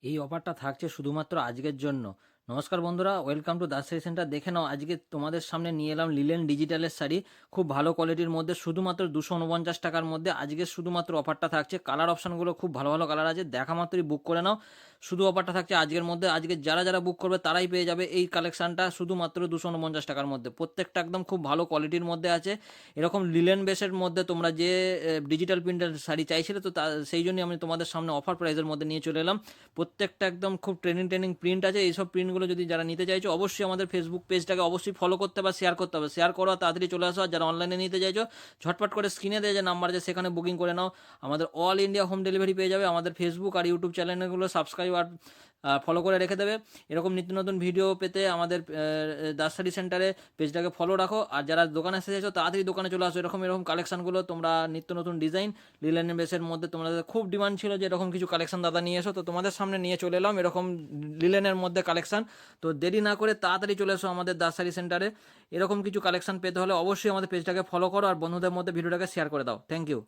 এই অফারটা থাকছে শুধুমাত্র আজকের জন্য। নমস্কার বন্ধুরা, welcome to Das sari centre. দেখে নাও, আজকে তোমাদের সামনে নিয়ে এলাম লিলেন ডিজিটালের শাড়ি। খুব ভালো কোয়ালিটির মধ্যে শুধুমাত্র 249 টাকার মধ্যে আজকে শুধুমাত্র অফারটা থাকছে। কালার অপশানগুলো খুব ভালো ভালো কালার আছে, দেখা মাত্রই বুক করে নাও। শুধু অফারটা থাকছে আজকের মধ্যে। আজকে যারা যারা বুক করবে তারাই পেয়ে যাবে এই কালেকশনটা শুধুমাত্র 249 টাকার মধ্যে। প্রত্যেকটা একদম খুব ভালো কোয়ালিটির মধ্যে আছে। এরকম লিলেন বেসের মধ্যে তোমরা যে ডিজিটাল প্রিন্টের শাড়ি চাইছিলে, তো সেই জন্যই আমি তোমাদের সামনে অফার প্রাইসের মধ্যে নিয়ে চলে এলাম। প্রত্যেকটা একদম খুব ট্রেনিং ট্রেনিং প্রিন্ট আছে। এইসব প্রিন্টগুলো যদি যারা নিতে চাইছো, অবশ্যই আমাদের ফেসবুক পেজটাকে অবশ্যই ফলো করতে হবে, শেয়ার করতে হবে। শেয়ার করো, তাড়াতাড়ি চলে আসো। আর যারা অনলাইনে নিতে চাইছো, ঝটপট করে স্ক্রিনে দেওয়া যে নাম্বার আছে সেখানে বুকিং করে নাও। আমাদের অল ইন্ডিয়া হোম ডেলিভারি পেয়ে যাবে। আমাদের ফেসবুক আর ইউটিউব চ্যানেলগুলো সাবস্ক্রাইব আর ফলো করে রেখে দেবে। এরকম নিত্য নতুন ভিডিও পেতে আমাদের দাস শাড়ি সেন্টারে পেজটাকে ফলো রাখো। আর যারা দোকানে এসে চাইছো, তাড়াতাড়ি দোকানে চলে আসো। এরকম এরকম কালেকশনগুলো তোমরা নিত্য নতুন ডিজাইন লিলেন বেসের মধ্যে তোমাদের খুব ডিমান্ড ছিল যে এরকম কিছু কালেকশন দাদা নিয়ে এসো, তো তোমাদের সামনে নিয়ে চলে এলাম এরকম লিলেনের মধ্যে কালেকশন। তো দেরি না করে তাড়াতাড়ি চলে এসো আমাদের দাস শাড়ি সেন্টারে। এরকম কিছু কালেকশন পেতে হলে অবশ্যই আমাদের পেজটাকে ফলো করো আর বন্ধুদের মধ্যে ভিডিওটাকে শেয়ার করে দাও। Thank you.